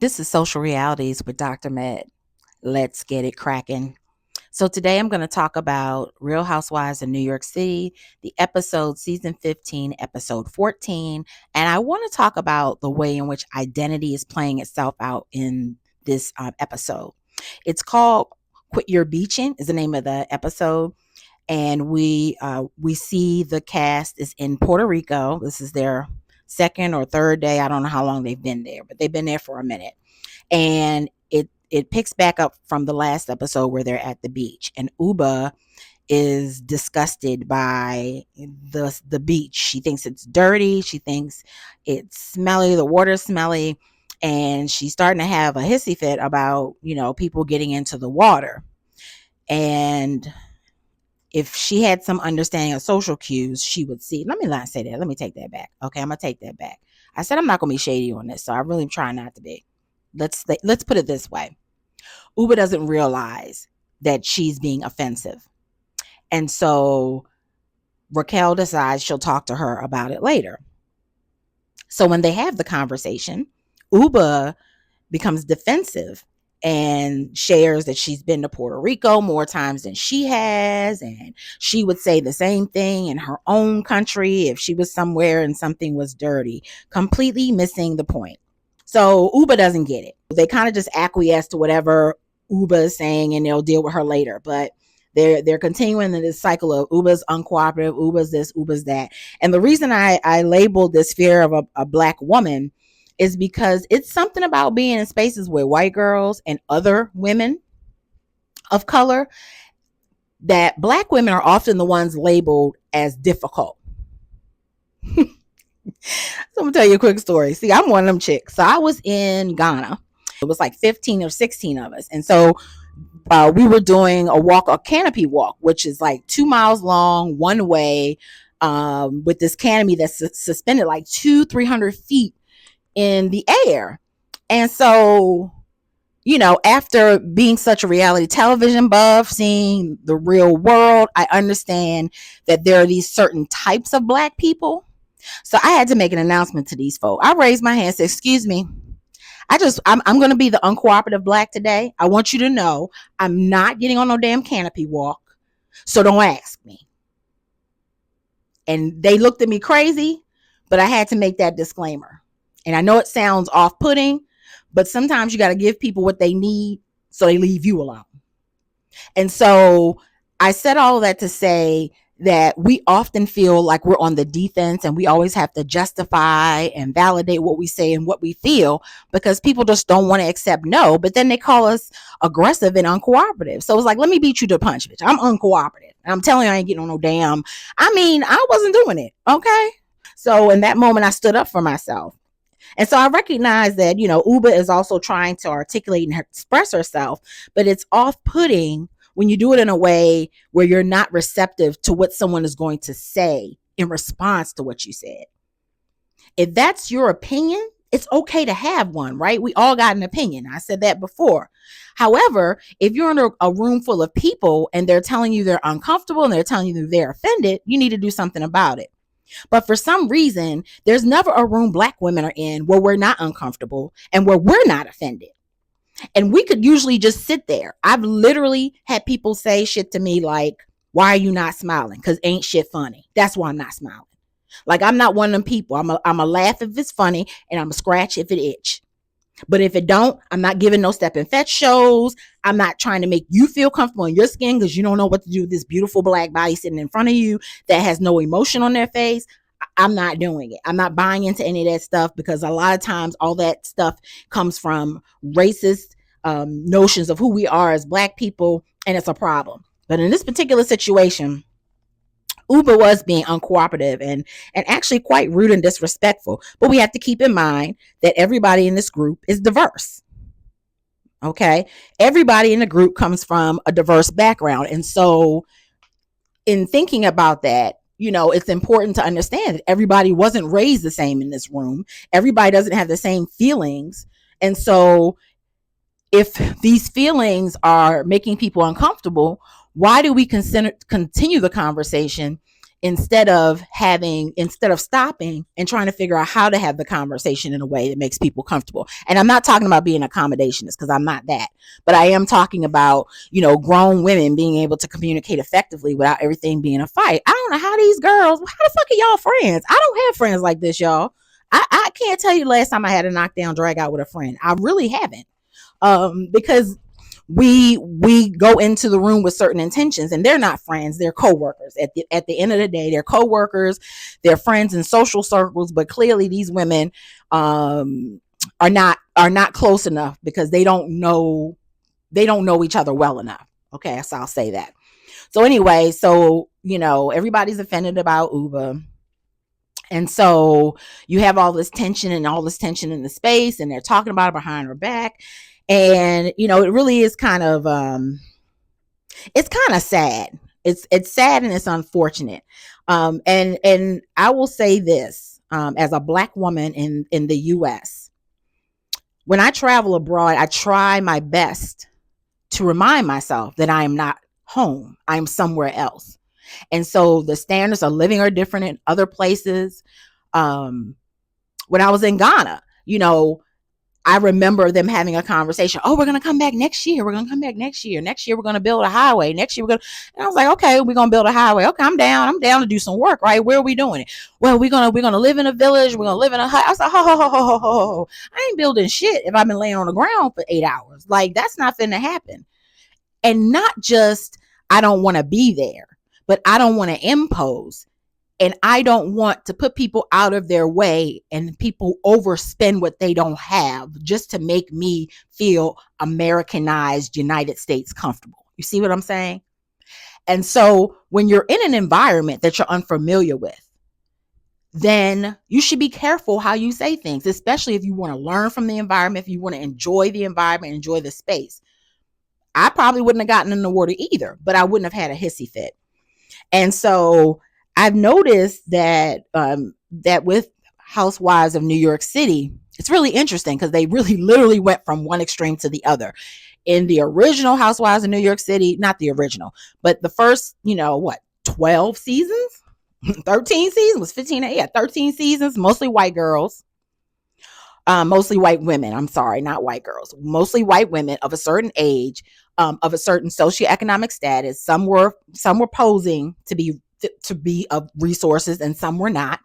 This is Social Realities with Dr. Med. Let's get it cracking. So today I'm going to talk about Real Housewives in New York City, the episode season 15, episode 14. And I want to talk about the way in which identity is playing itself out in this episode. It's called Quit Your Beaching is the name of the episode. And we see the cast is in Puerto Rico. This is their second or third day. I don't know how long they've been there, but they've been there for a minute. And it picks back up from the last episode where they're at the beach, and Ubah is disgusted by the beach. She thinks it's dirty. She thinks it's smelly. The water's smelly, and she's starting to have a hissy fit about people getting into the water. And if she had some understanding of social cues, she would see. Let me not say that. Let me take that back. Okay, I'm gonna take that back. I said I'm not gonna be shady on this, so I really am trying not to be. Let's put it this way. Ubah doesn't realize that she's being offensive. And so Raquel decides she'll talk to her about it later. So when they have the conversation, Ubah becomes defensive and shares that she's been to Puerto Rico more times than she has. And she would say the same thing in her own country if she was somewhere and something was dirty, completely missing the point. So Ubah doesn't get it. They kind of just acquiesce to whatever Ubah is saying, and they'll deal with her later. But they're continuing in this cycle of Ubah's uncooperative, Ubah's this, Ubah's that. And the reason I labeled this fear of a black woman is because it's something about being in spaces with white girls and other women of color that black women are often the ones labeled as difficult. So I'm gonna tell you a quick story. See, I'm one of them chicks. So I was in Ghana. It was like 15 or 16 of us. And so we were doing a canopy walk, which is like 2 miles long, one way, with this canopy that's suspended like 300 feet in the air. And so, after being such a reality television buff, seeing the real world, I understand that there are these certain types of black people. So I had to make an announcement to these folks. I raised my hand and said, excuse me, I'm going to be the uncooperative black today. I want you to know I'm not getting on no damn canopy walk. So don't ask me. And they looked at me crazy, but I had to make that disclaimer. And I know it sounds off-putting, but sometimes you got to give people what they need so they leave you alone. And so I said all of that to say that we often feel like we're on the defense and we always have to justify and validate what we say and what we feel because people just don't want to accept no, but then they call us aggressive and uncooperative. So it's like, let me beat you to the punch, bitch. I'm uncooperative. And I'm telling you, I ain't getting on no damn. I wasn't doing it. Okay. So in that moment, I stood up for myself. And so I recognize that, Ubah is also trying to articulate and express herself, but it's off-putting when you do it in a way where you're not receptive to what someone is going to say in response to what you said. If that's your opinion, it's okay to have one, right? We all got an opinion. I said that before. However, if you're in a room full of people and they're telling you they're uncomfortable and they're telling you they're offended, you need to do something about it. But for some reason, there's never a room black women are in where we're not uncomfortable and where we're not offended. And we could usually just sit there. I've literally had people say shit to me like, why are you not smiling? Because ain't shit funny. That's why I'm not smiling. Like, I'm not one of them people. I'm a laugh if it's funny and I'm a scratch if it itch. But if it don't, I'm not giving no step and fetch shows. I'm not trying to make you feel comfortable in your skin because you don't know what to do with this beautiful black body sitting in front of you that has no emotion on their face. I'm not doing it. I'm not buying into any of that stuff because a lot of times all that stuff comes from racist notions of who we are as black people, and it's a problem. But in this particular situation, Ubah was being uncooperative and actually quite rude and disrespectful. But we have to keep in mind that everybody in this group is diverse. Okay? Everybody in the group comes from a diverse background. And so in thinking about that, it's important to understand that everybody wasn't raised the same in this room. Everybody doesn't have the same feelings. And so if these feelings are making people uncomfortable, why do we continue the conversation instead of stopping and trying to figure out how to have the conversation in a way that makes people comfortable. And I'm not talking about being accommodationist, because I'm not that, but I am talking about, grown women being able to communicate effectively without everything being a fight. I don't know how these girls, how the fuck are y'all friends? I don't have friends like this, y'all. I can't tell you the last time I had a knockdown drag out with a friend. I really haven't. Because we go into the room with certain intentions, and they're not friends, they're coworkers. At the end of the day, they're coworkers, they're friends in social circles, but clearly these women are not close enough, because they don't know each other well enough. Okay, so I'll say that. So anyway, everybody's offended about Ubah. And so you have all this tension in the space, and they're talking about it behind her back. And it really is kind of sad. It's sad, and it's unfortunate. And I will say this, as a Black woman in the US, when I travel abroad, I try my best to remind myself that I am not home. I'm somewhere else. And so the standards of living are different in other places. When I was in Ghana, I remember them having a conversation. Oh, we're going to come back next year. We're going to come back next year. Next year, we're going to build a highway. Next year, and I was like, okay, we're going to build a highway. Okay, I'm down. I'm down to do some work, right? Where are we doing it? Well, we're going to live in a village. We're going to live in a hut. I was like, ho. I ain't building shit if I've been laying on the ground for 8 hours. Like, that's not finna happen. And not just, I don't want to be there, but I don't want to impose. And I don't want to put people out of their way, and people overspend what they don't have just to make me feel Americanized United States comfortable. You see what I'm saying? And so when you're in an environment that you're unfamiliar with, then you should be careful how you say things, especially if you want to learn from the environment, if you want to enjoy the environment, enjoy the space. I probably wouldn't have gotten in the water either, but I wouldn't have had a hissy fit. And so I've noticed that that with Housewives of New York City, it's really interesting, because they really literally went from one extreme to the other. In the original Housewives of New York City, not the original, but the first, 12 seasons, 13 seasons, was 15, 13 seasons, mostly white girls, mostly white women. I'm sorry, not white girls, mostly white women of a certain age, of a certain socioeconomic status. Some were posing to be of resources, and some were not.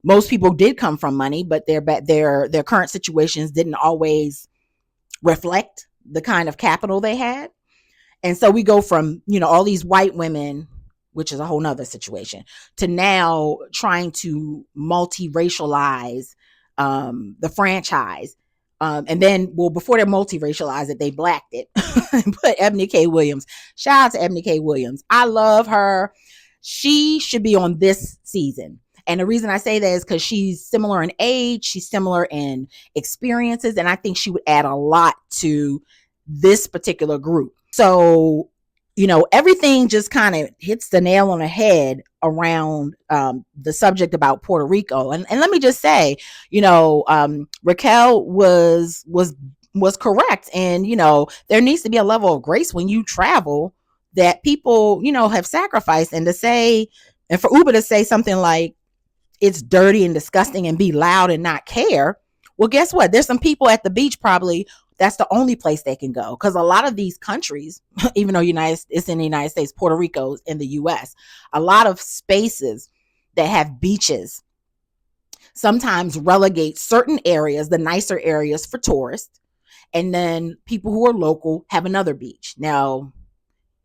Most people did come from money, but their current situations didn't always reflect the kind of capital they had. And so we go from, all these white women, which is a whole nother situation, to now trying to multi-racialize the franchise. And then, before they multi-racialized it, they blacked it and put Ebony K. Williams. Shout out to Ebony K. Williams. I love her. She should be on this season. And the reason I say that is because she's similar in age, she's similar in experiences, and I think she would add a lot to this particular group. So, everything just kind of hits the nail on the head around the subject about Puerto Rico. And let me just say, Raquel was correct. And, there needs to be a level of grace when you travel that people, have sacrificed. And for Ubah to say something like it's dirty and disgusting and be loud and not care. Well, guess what? There's some people at the beach, probably that's the only place they can go. Because a lot of these countries, even though it's in the United States, Puerto Rico's in the US, a lot of spaces that have beaches sometimes relegate certain areas, the nicer areas, for tourists. And then people who are local have another beach. Now,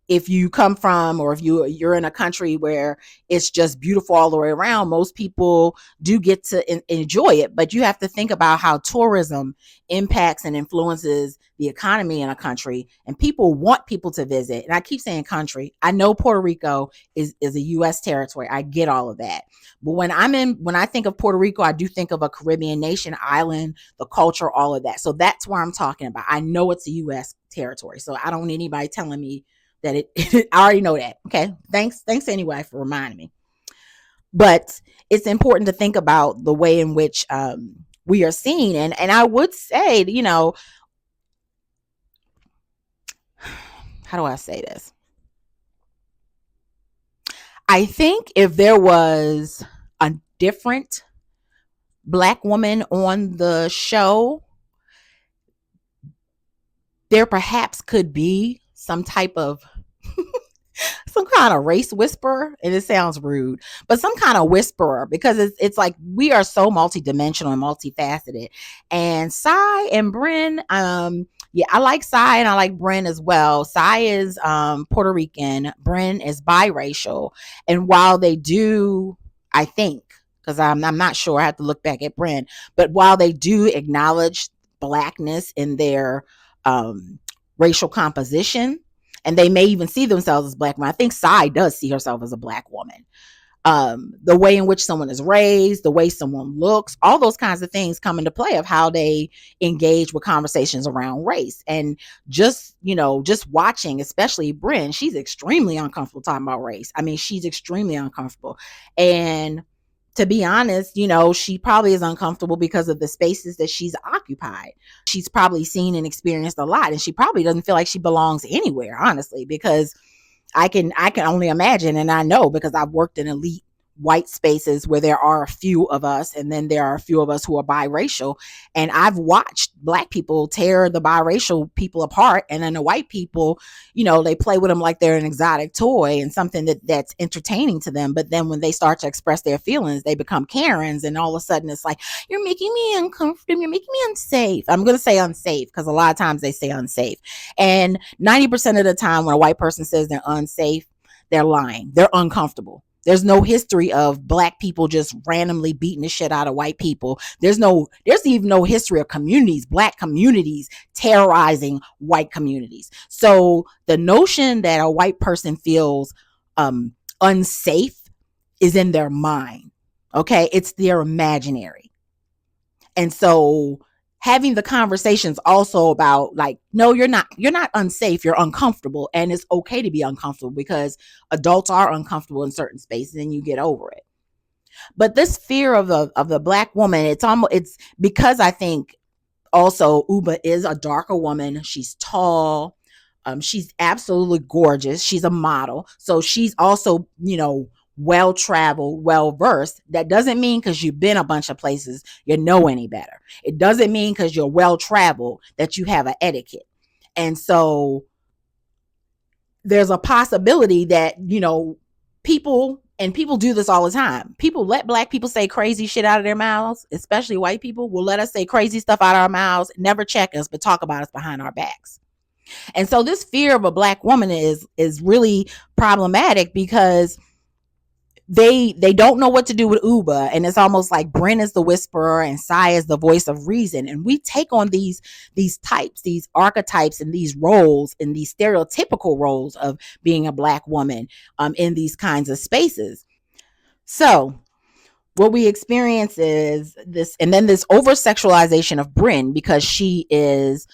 if you come from, or if you're in a country where it's just beautiful all the way around, most people do get to enjoy it. But you have to think about how tourism impacts and influences the economy in a country, and people want people to visit. And I keep saying country. I know Puerto Rico is a U.S. territory. I get all of that. But when I think of Puerto Rico, I do think of a Caribbean nation, island, the culture, all of that. So that's where I'm talking about. I know it's a U.S. territory. So I don't need anybody telling me that I already know that. Okay. Thanks anyway for reminding me. But it's important to think about the way in which we are seen. And I would say, how do I say this? I think if there was a different Black woman on the show, there perhaps could be some type of some kind of race whisperer, and it sounds rude, but some kind of whisperer, because it's like we are so multidimensional and multifaceted. And Sai and Brynn, yeah, I like Sai and I like Brynn as well. Sai is Puerto Rican, Brynn is biracial, and while they do, I think, because I'm not sure, I have to look back at Brynn, but while they do acknowledge blackness in their racial composition, and they may even see themselves as black women. I think Sai does see herself as a black woman. The way in which someone is raised, the way someone looks, all those kinds of things come into play of how they engage with conversations around race. And just watching, especially Brynn, she's extremely uncomfortable talking about race. I mean, she's extremely uncomfortable. And to be honest, she probably is uncomfortable because of the spaces that she's occupied. She's probably seen and experienced a lot, and she probably doesn't feel like she belongs anywhere, honestly, because I can only imagine, and I know because I've worked in elite white spaces where there are a few of us, and then there are a few of us who are biracial, and I've watched black people tear the biracial people apart, and then the white people, they play with them like they're an exotic toy and something that's entertaining to them. But then when they start to express their feelings, they become Karens, and all of a sudden it's like, you're making me uncomfortable, you're making me unsafe. I'm going to say unsafe because a lot of times they say unsafe, and 90% of the time when a white person says they're unsafe, they're lying. They're uncomfortable. There's no history of black people just randomly beating the shit out of white people. There's even no history of black communities terrorizing white communities. So the notion that a white person feels unsafe is in their mind. Okay. It's their imaginary. And so having the conversations also about like, no, you're not unsafe, you're uncomfortable, and it's okay to be uncomfortable because adults are uncomfortable in certain spaces and you get over it. But this fear of the black woman, it's because I think also Ubah is a darker woman. She's tall. She's absolutely gorgeous. She's a model. So she's also, well-traveled, well-versed. That doesn't mean because you've been a bunch of places, you know any better. It doesn't mean because you're well-traveled that you have an etiquette. And so there's a possibility that, people do this all the time. People let black people say crazy shit out of their mouths, especially white people will let us say crazy stuff out of our mouths, never check us, but talk about us behind our backs. And so this fear of a black woman is really problematic because they don't know what to do with Ubah, and it's almost like Brynn is the whisperer and Sai is the voice of reason, and we take on these types, these archetypes, and these roles, and these stereotypical roles of being a black woman in these kinds of spaces. So what we experience is this, and then this over sexualization of Brynn because she is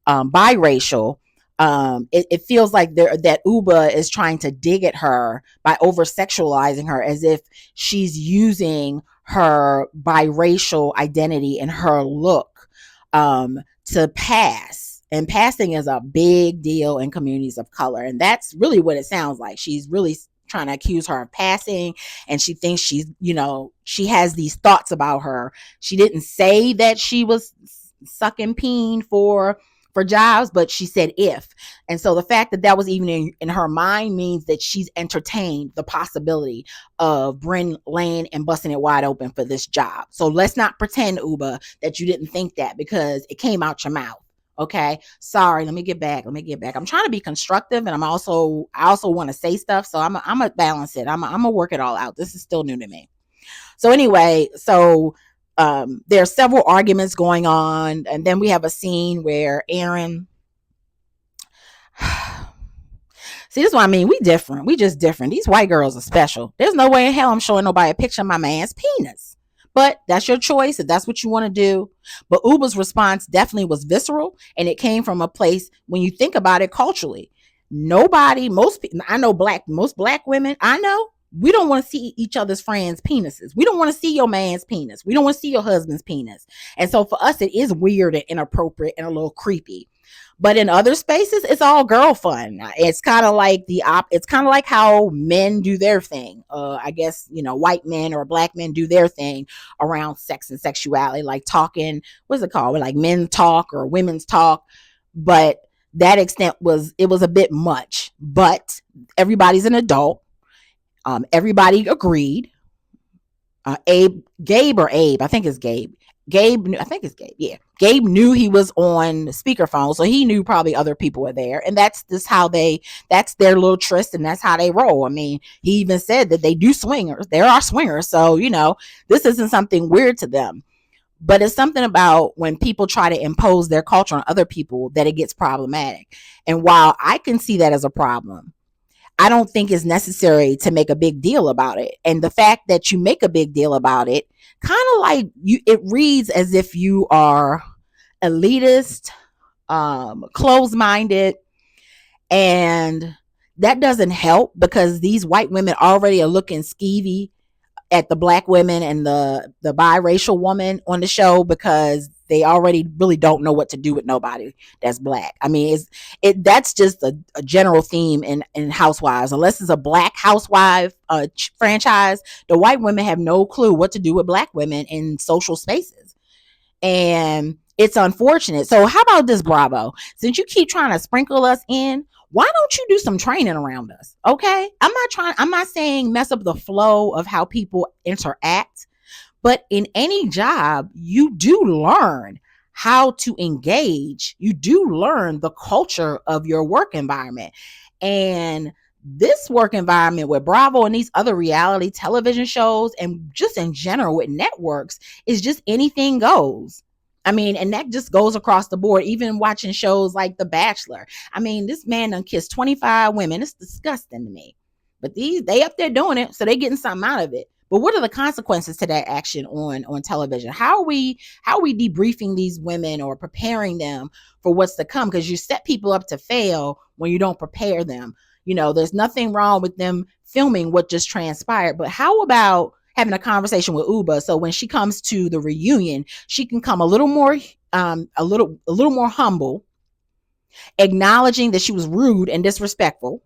biracial. It feels like that Ubah is trying to dig at her by over sexualizing her, as if she's using her biracial identity and her look to pass. And passing is a big deal in communities of color, and that's really what it sounds like. She's really trying to accuse her of passing, and she thinks she has these thoughts about her. She didn't say that she was sucking peen for jobs, but she said if. And so the fact that was even in her mind means that she's entertained the possibility of Brynn laying and busting it wide open for this job. So let's not pretend, Ubah, that you didn't think that because it came out your mouth. Okay. Sorry. Let me get back. I'm trying to be constructive, and I also want to say stuff. So I'm gonna balance it. I'm gonna work it all out. This is still new to me. So anyway, there are several arguments going on, and then we have a scene where Erin see, this is what I mean. We different. We just different. These white girls are special. There's no way in hell I'm showing nobody a picture of my man's penis. But that's your choice if that's what you want to do. But Ubah's response definitely was visceral, and it came from a place, when you think about it culturally, most black women I know, we don't want to see each other's friends' penises. We don't want to see your man's penis. We don't want to see your husband's penis. And so for us, it is weird and inappropriate and a little creepy. But in other spaces, it's all girl fun. It's kind of like it's kind of like how men do their thing. I guess, white men or black men do their thing around sex and sexuality, like talking, what's it called? Like men talk or women's talk. But that extent was a bit much. But everybody's an adult. Everybody agreed. Gabe, I think it's Gabe. I think it's Gabe. Yeah. Gabe knew he was on speakerphone, so he knew probably other people were there. And that's just that's their little tryst, and that's how they roll. I mean, he even said that they do swingers. There are swingers. So, this isn't something weird to them. But it's something about when people try to impose their culture on other people that it gets problematic. And while I can see that as a problem, I don't think it's necessary to make a big deal about it. And the fact that you make a big deal about it, kind of like it reads as if you are elitist, closed-minded, and that doesn't help because these white women already are looking skeevy at the black women and the biracial woman on the show because they already really don't know what to do with nobody that's black. I mean, that's just a general theme in Housewives. Unless it's a black housewife franchise, the white women have no clue what to do with black women in social spaces. And it's unfortunate. So how about this, Bravo? Since you keep trying to sprinkle us in, why don't you do some training around us? Okay. I'm not saying mess up the flow of how people interact, but in any job, you do learn how to engage. You do learn the culture of your work environment. And this work environment with Bravo and these other reality television shows and just in general with networks is just anything goes. I mean, and that just goes across the board, even watching shows like The Bachelor. I mean, this man done kissed 25 women. It's disgusting to me. But they up there doing it, so they getting something out of it. But what are the consequences to that action on television? How are we debriefing these women or preparing them for what's to come? Because you set people up to fail when you don't prepare them. There's nothing wrong with them filming what just transpired. But how about having a conversation with Ubah, so when she comes to the reunion, she can come a little more humble, acknowledging that she was rude and disrespectful,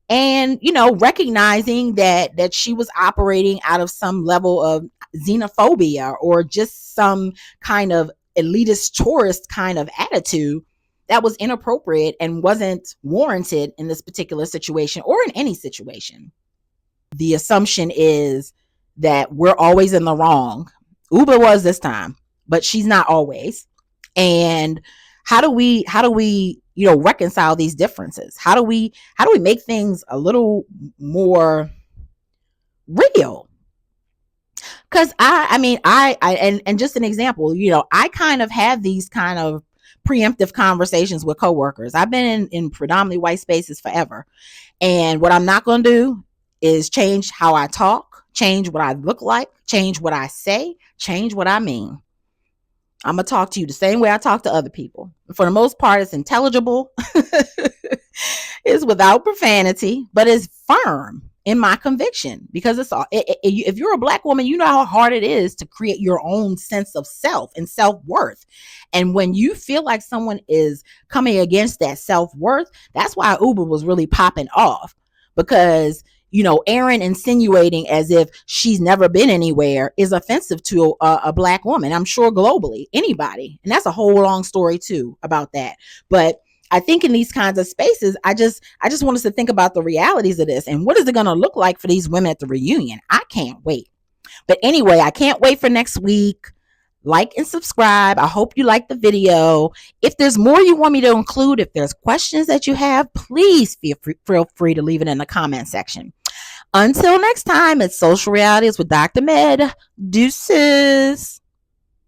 and recognizing that she was operating out of some level of xenophobia or just some kind of elitist tourist kind of attitude that was inappropriate and wasn't warranted in this particular situation or in any situation. The assumption is that we're always in the wrong. Ubah was this time, but she's not always. And how do we reconcile these differences? How do we make things a little more real? Because and just an example, I kind of have these kind of preemptive conversations with coworkers. I've been in predominantly white spaces forever. And what I'm not going to do is change how I talk, change what I look like, change what I say, change what I mean. I'm going to talk to you the same way I talk to other people. For the most part, it's intelligible. It's without profanity, but it's firm in my conviction because if you're a black woman, you know how hard it is to create your own sense of self and self-worth. And when you feel like someone is coming against that self-worth, that's why Ubah was really popping off, because Erin insinuating as if she's never been anywhere is offensive to a black woman. I'm sure globally, anybody. And that's a whole long story too about that. But I think in these kinds of spaces, I just want us to think about the realities of this and what is it going to look like for these women at the reunion. I can't wait. But anyway, I can't wait for next week. Like and subscribe. I hope you like the video. If there's more you want me to include, if there's questions that you have, please feel free to leave it in the comment section. Until next time, it's Social Realities with Dr. Med. Deuces.